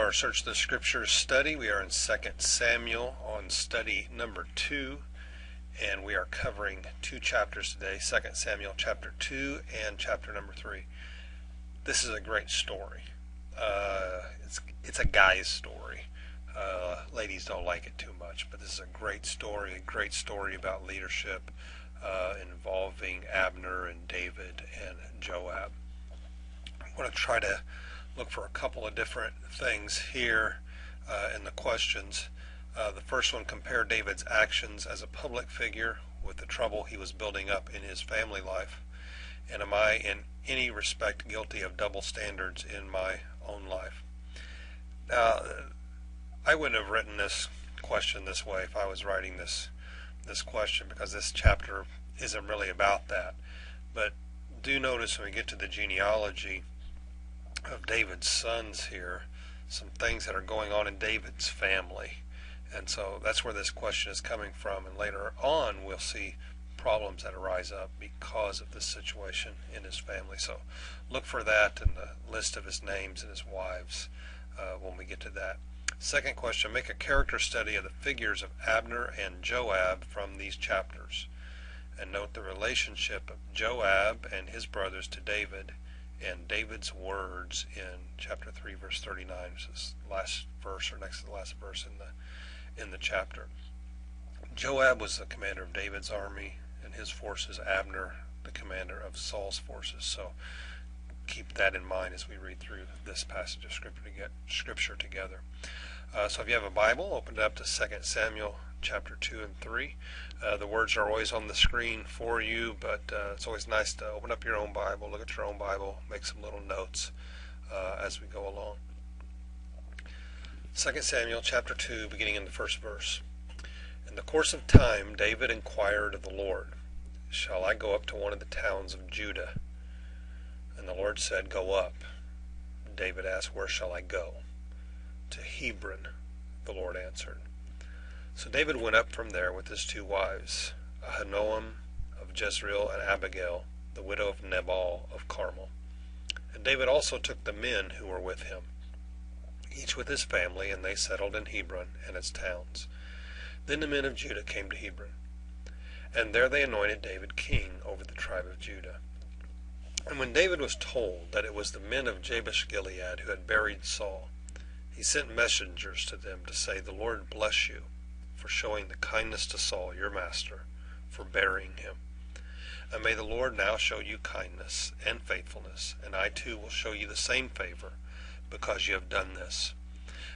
our Search the Scriptures study. We are in 2 Samuel on study number 2, and we are covering 2 chapters today, 2 Samuel chapter 2 and chapter number 3. This is a great story. It's a guy's story. Ladies don't like it too much, but this is a great story about leadership involving Abner and David and Joab. I want to try to look for a couple of different things here in the questions. The first one, compare David's actions as a public figure with the trouble he was building up in his family life. And am I in any respect guilty of double standards in my own life? Now, I wouldn't have written this question this way if I was writing this question, because this chapter isn't really about that. But do notice when we get to the genealogy of David's sons here, some things that are going on in David's family. And so that's where this question is coming from. And later on, we'll see problems that arise up because of this situation in his family. So look for that in the list of his names and his wives when we get to that. Second question, make a character study of the figures of Abner and Joab from these chapters. And note the relationship of Joab and his brothers to David and David's words in chapter 3 verse 39, which is the last verse or next to the last verse in the chapter. Joab was the commander of David's army and his forces, Abner the commander of Saul's forces. So keep that in mind as we read through this passage of scripture to get scripture together. So if you have a Bible, open it up to 2 Samuel chapter 2 and 3. The words are always on the screen for you, but it's always nice to open up your own Bible, look at your own Bible, make some little notes as we go along. 2 Samuel chapter 2, beginning in the first verse. In the course of time, David inquired of the Lord, "Shall I go up to one of the towns of Judah?" And the Lord said, "Go up." David asked, "Where shall I go?" "To Hebron," the Lord answered. So David went up from there with his 2 wives, Ahinoam of Jezreel and Abigail, the widow of Nabal of Carmel. And David also took the men who were with him, each with his family, and they settled in Hebron and its towns. Then the men of Judah came to Hebron, and there they anointed David king over the tribe of Judah. And when David was told that it was the men of Jabesh Gilead who had buried Saul, he sent messengers to them to say, "The Lord bless you for showing the kindness to Saul, your master, for burying him. And may the Lord now show you kindness and faithfulness, and I too will show you the same favor, because you have done this.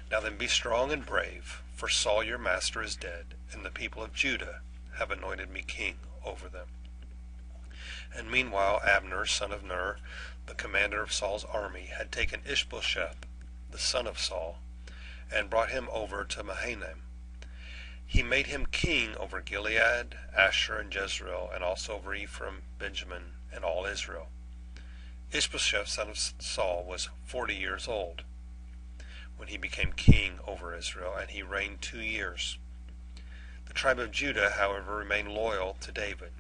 Now then be strong and brave, for Saul your master is dead, and the people of Judah have anointed me king over them." And meanwhile Abner, son of Ner, the commander of Saul's army, had taken Ishbosheth, the son of Saul, and brought him over to Mahanaim. He made him king over Gilead, Asher, and Jezreel, and also over Ephraim, Benjamin, and all Israel. Ishbosheth, son of Saul, was 40 years old when he became king over Israel, and he reigned 2 years. The tribe of Judah, however, remained loyal to David.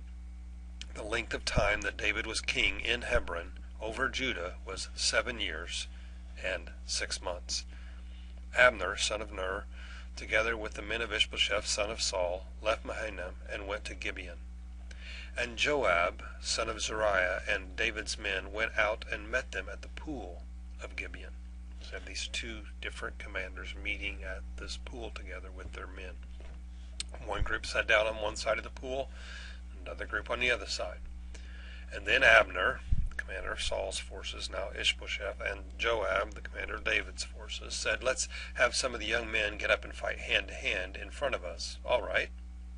The length of time that David was king in Hebron over Judah was 7 years and 6 months. Abner, son of Ner, together with the men of Ishbosheth, son of Saul, left Mahanaim and went to Gibeon. And Joab, son of Zeruiah, and David's men went out and met them at the pool of Gibeon. So you have these 2 different commanders meeting at this pool together with their men. One group sat down on one side of the pool, another group on the other side. And then Abner, the commander of Saul's forces, now Ishbosheth, and Joab, the commander of David's forces, said, "Let's have some of the young men get up and fight hand to hand in front of us." "All right,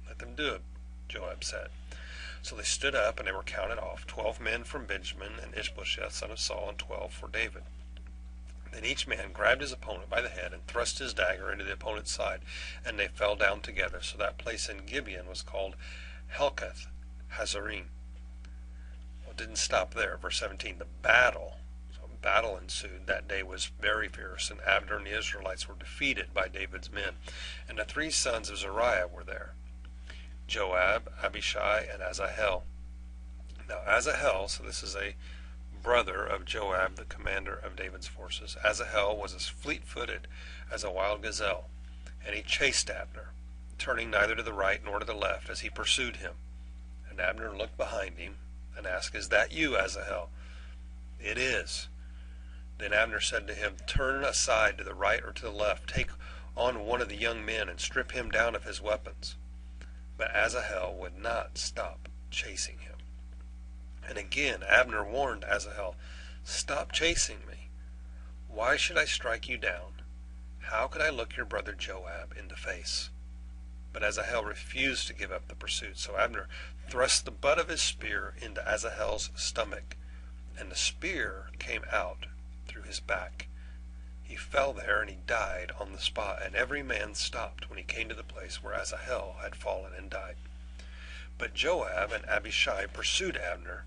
let them do it," Joab said. So they stood up, and they were counted off, 12 men from Benjamin and Ishbosheth, son of Saul, and 12 for David. Then each man grabbed his opponent by the head and thrust his dagger into the opponent's side, and they fell down together. So that place in Gibeon was called Helkath Hazarim. Well, it didn't stop there. Verse 17, the battle ensued. That day was very fierce, and Abner and the Israelites were defeated by David's men. And the 3 sons of Zeruiah were there, Joab, Abishai, and Asahel. Now Asahel, so this is a brother of Joab, the commander of David's forces. Asahel was as fleet-footed as a wild gazelle, and he chased Abner, turning neither to the right nor to the left as he pursued him. And Abner looked behind him and asked, "Is that you, Asahel?" "It is." Then Abner said to him, "Turn aside to the right or to the left. Take on one of the young men and strip him down of his weapons." But Asahel would not stop chasing him. And again Abner warned Asahel, "Stop chasing me. Why should I strike you down? How could I look your brother Joab in the face?" But Asahel refused to give up the pursuit, so Abner thrust the butt of his spear into Asahel's stomach, and the spear came out through his back. He fell there, and he died on the spot, and every man stopped when he came to the place where Asahel had fallen and died. But Joab and Abishai pursued Abner,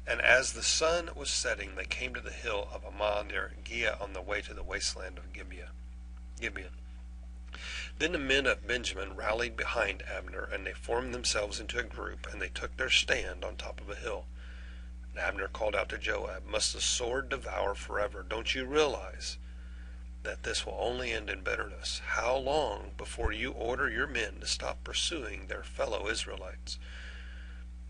and as the sun was setting, they came to the hill of Ammah near Giah on the way to the wasteland of Gibeon. Then the men of Benjamin rallied behind Abner, and they formed themselves into a group, and they took their stand on top of a hill. And Abner called out to Joab, "Must the sword devour forever? Don't you realize that this will only end in bitterness? How long before you order your men to stop pursuing their fellow Israelites?"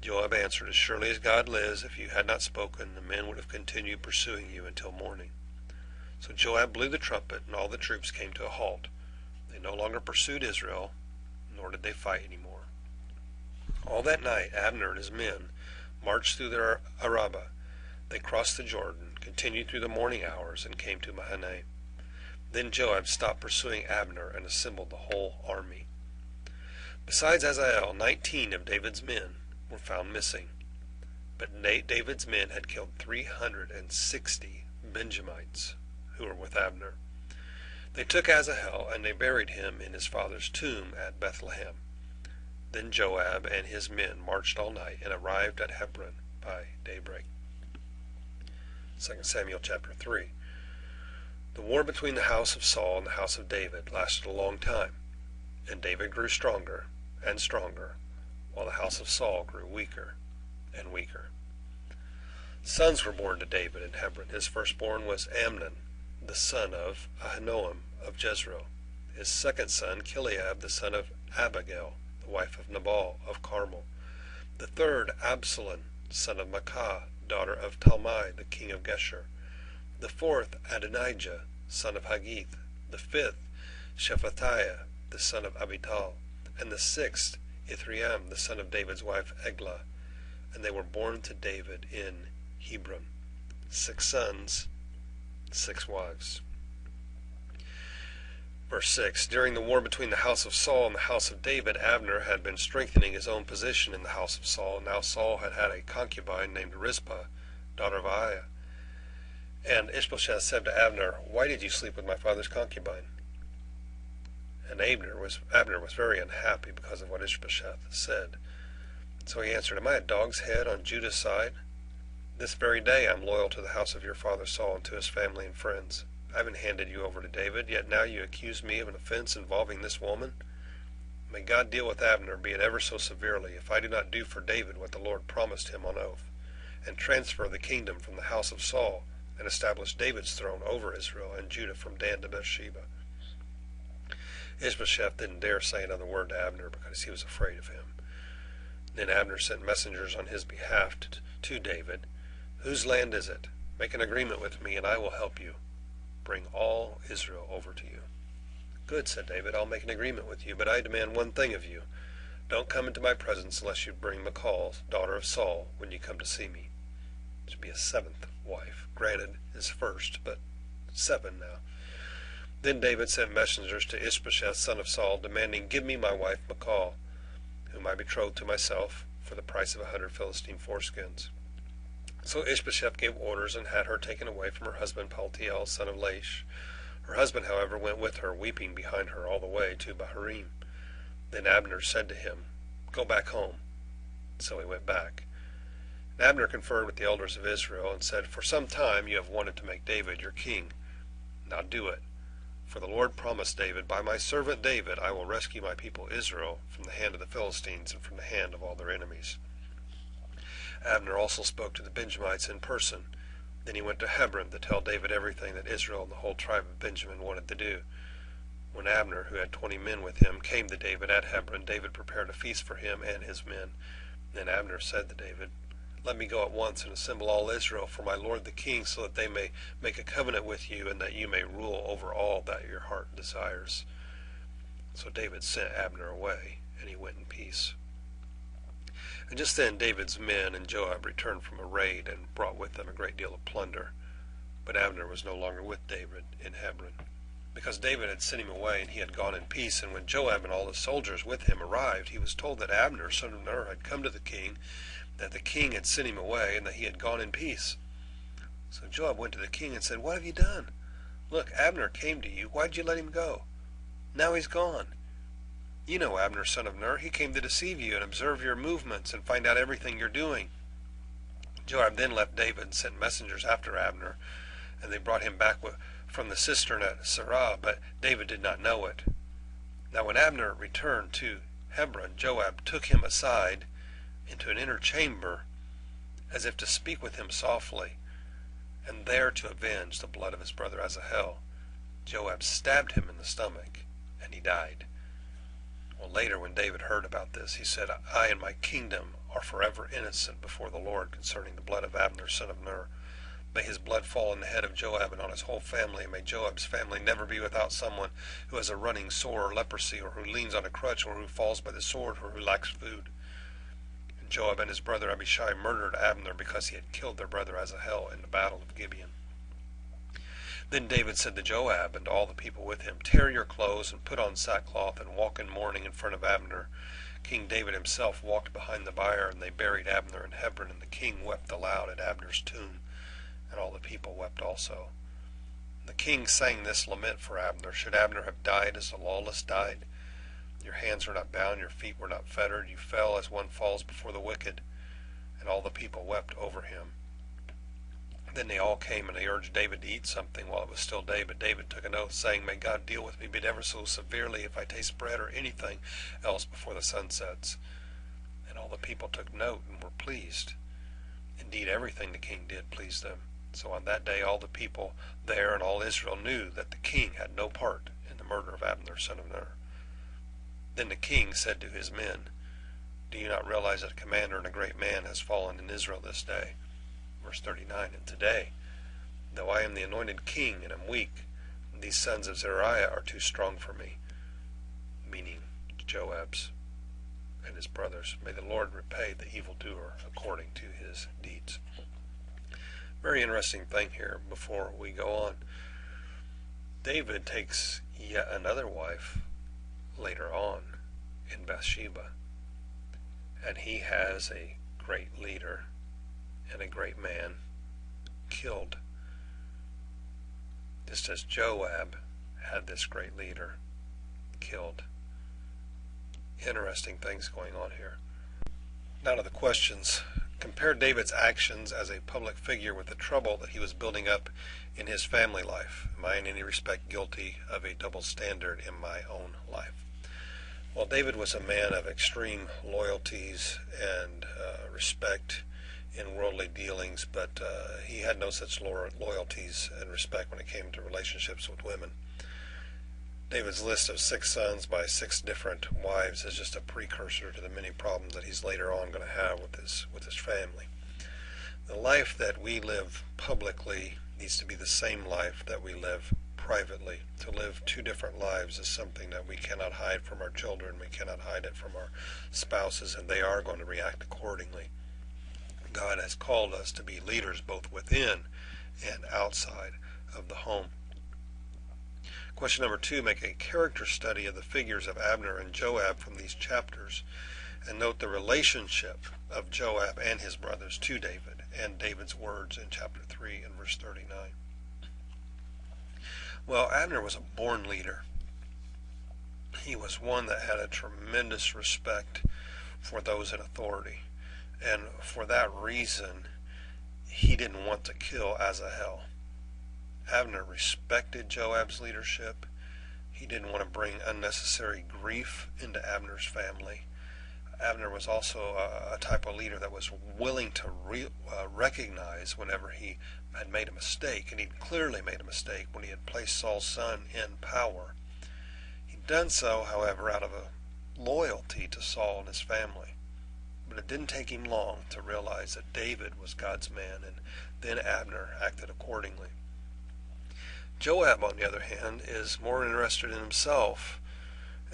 Joab answered, "As surely as God lives, if you had not spoken, the men would have continued pursuing you until morning." So Joab blew the trumpet, and all the troops came to a halt. They no longer pursued Israel, nor did they fight any more. All that night Abner and his men marched through the Arabah. They crossed the Jordan, continued through the morning hours, and came to Mahanaim. Then Joab stopped pursuing Abner and assembled the whole army. Besides Asahel, 19 of David's men were found missing. But David's men had killed 360 Benjamites who were with Abner. They took Asahel, and they buried him in his father's tomb at Bethlehem. Then Joab and his men marched all night and arrived at Hebron by daybreak. 2 Samuel chapter 3. The war between the house of Saul and the house of David lasted a long time, and David grew stronger and stronger, while the house of Saul grew weaker and weaker. Sons were born to David in Hebron. His firstborn was Amnon, the son of Ahinoam of Jezreel. His second son, Chileab, the son of Abigail, the wife of Nabal of Carmel. The third, Absalom, son of Maacah, daughter of Talmai, the king of Geshur. The fourth, Adonijah, son of Haggith. The fifth, Shephatiah, the son of Abital. And the sixth, Ithream, the son of David's wife Eglah. And they were born to David in Hebron. 6 sons, 6 wives. Verse 6. During the war between the house of Saul and the house of David, Abner had been strengthening his own position in the house of Saul. Now Saul had had a concubine named Rizpah, daughter of Aiah. And Ishbosheth said to Abner, "Why did you sleep with my father's concubine?" And Abner was very unhappy because of what Ishbosheth said. So he answered, "Am I a dog's head on Judah's side? This very day I am loyal to the house of your father Saul and to his family and friends. I haven't handed you over to David, yet now you accuse me of an offense involving this woman. May God deal with Abner, be it ever so severely, if I do not do for David what the Lord promised him on oath, and transfer the kingdom from the house of Saul, and establish David's throne over Israel and Judah from Dan to Beersheba." Ishbosheth didn't dare say another word to Abner because he was afraid of him. Then Abner sent messengers on his behalf to David. "Whose land is it? Make an agreement with me, and I will help you. Bring all Israel over to you." "Good," said David, "I'll make an agreement with you, but I demand one thing of you. Don't come into my presence unless you bring Michal, daughter of Saul, when you come to see me." It should be a 7th wife. Granted, his first, but 7 now. Then David sent messengers to Ishbosheth, son of Saul, demanding, "Give me my wife Michal, whom I betrothed to myself, for the price of 100 Philistine foreskins." So Ishbosheth gave orders and had her taken away from her husband Paltiel, son of Laish. Her husband, however, went with her, weeping behind her all the way to Bahurim. Then Abner said to him, "Go back home." So he went back. And Abner conferred with the elders of Israel and said, "For some time you have wanted to make David your king. Now do it. For the Lord promised David, 'By my servant David I will rescue my people Israel from the hand of the Philistines and from the hand of all their enemies.'" Abner also spoke to the Benjamites in person. Then he went to Hebron to tell David everything that Israel and the whole tribe of Benjamin wanted to do. When Abner, who had 20 men with him, came to David at Hebron, David prepared a feast for him and his men. Then Abner said to David, "Let me go at once and assemble all Israel for my lord the king, so that they may make a covenant with you, and that you may rule over all that your heart desires." So David sent Abner away, and he went in peace. And just then David's men and Joab returned from a raid and brought with them a great deal of plunder. But Abner was no longer with David in Hebron, because David had sent him away, and he had gone in peace. And when Joab and all the soldiers with him arrived, he was told that Abner, son of Ner, had come to the king, that the king had sent him away, and that he had gone in peace. So Joab went to the king and said, "What have you done? Look, Abner came to you. Why did you let him go? Now he's gone. You know Abner, son of Ner. He came to deceive you and observe your movements and find out everything you're doing." Joab then left David and sent messengers after Abner, and they brought him back from the cistern at Serah, but David did not know it. Now when Abner returned to Hebron, Joab took him aside into an inner chamber, as if to speak with him softly, and there to avenge the blood of his brother Asahel. Joab stabbed him in the stomach, and he died. Well, later when David heard about this, he said, "I and my kingdom are forever innocent before the Lord concerning the blood of Abner, son of Ner. May his blood fall on the head of Joab and on his whole family, and may Joab's family never be without someone who has a running sore or leprosy, or who leans on a crutch, or who falls by the sword, or who lacks food." And Joab and his brother Abishai murdered Abner because he had killed their brother Asahel in the battle of Gibeon. Then David said to Joab and to all the people with him, "Tear your clothes and put on sackcloth and walk in mourning in front of Abner." King David himself walked behind the bier, and they buried Abner in Hebron, and the king wept aloud at Abner's tomb, and all the people wept also. The king sang this lament for Abner: "Should Abner have died as the lawless died? Your hands were not bound, your feet were not fettered. You fell as one falls before the wicked." And all the people wept over him. Then they all came, and they urged David to eat something while it was still day. But David took an oath, saying, "May God deal with me, but ever so severely, if I taste bread or anything else before the sun sets." And all the people took note and were pleased. Indeed, everything the king did pleased them. So on that day all the people there and all Israel knew that the king had no part in the murder of Abner, son of Ner. Then the king said to his men, "Do you not realize that a commander and a great man has fallen in Israel this day?" Verse 39, "And today, though I am the anointed king and am weak, these sons of Zeruiah are too strong for me," meaning Joab's and his brothers. "May the Lord repay the evildoer according to his deeds." Very interesting thing here before we go on. David takes yet another wife later on in Bathsheba, and he has a great leader and a great man killed, just as Joab had this great leader killed. Interesting things going on here. Now to the questions. Compare David's actions as a public figure with the trouble that he was building up in his family life. Am I in any respect guilty of a double standard in my own life? Well, David was a man of extreme loyalties and respect in worldly dealings, but he had no such loyalties and respect when it came to relationships with women. David's list of 6 sons by 6 different wives is just a precursor to the many problems that he's later on going to have with his family. The life that we live publicly needs to be the same life that we live privately. To live 2 different lives is something that we cannot hide from our children. We cannot hide it from our spouses, and they are going to react accordingly. God has called us to be leaders both within and outside of the home. Question number 2, make a character study of the figures of Abner and Joab from these chapters, and note the relationship of Joab and his brothers to David, and David's words in chapter 3 and verse 39. Well, Abner was a born leader. He was one that had a tremendous respect for those in authority. And for that reason, he didn't want to kill Asahel. Abner respected Joab's leadership. He didn't want to bring unnecessary grief into Abner's family. Abner was also a type of leader that was willing to recognize whenever he had made a mistake, and he'd clearly made a mistake when he had placed Saul's son in power. He'd done so, however, out of a loyalty to Saul and his family. But it didn't take him long to realize that David was God's man, and then Abner acted accordingly. Joab, on the other hand, is more interested in himself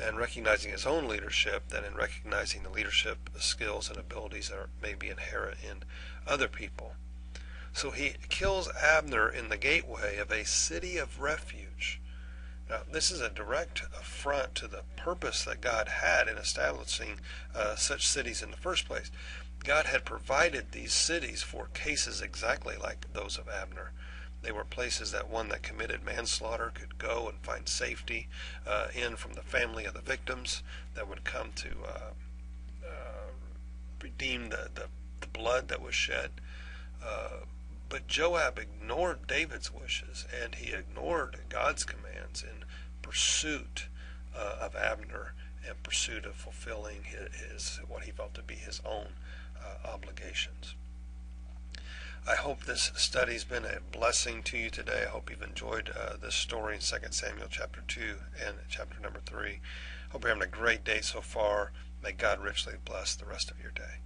and recognizing his own leadership than in recognizing the leadership skills and abilities that may be inherent in other people. So he kills Abner in the gateway of a city of refuge. Now, this is a direct affront to the purpose that God had in establishing such cities in the first place. God had provided these cities for cases exactly like those of Abner. They were places that one that committed manslaughter could go and find safety in from the family of the victims that would come to redeem the blood that was shed. But Joab ignored David's wishes, and he ignored God's commands in pursuit of Abner and pursuit of fulfilling his what he felt to be his own obligations. I hope this study's been a blessing to you today. I hope you've enjoyed this story in 2 Samuel chapter 2 and chapter number 3. Hope you're having a great day so far. May God richly bless the rest of your day.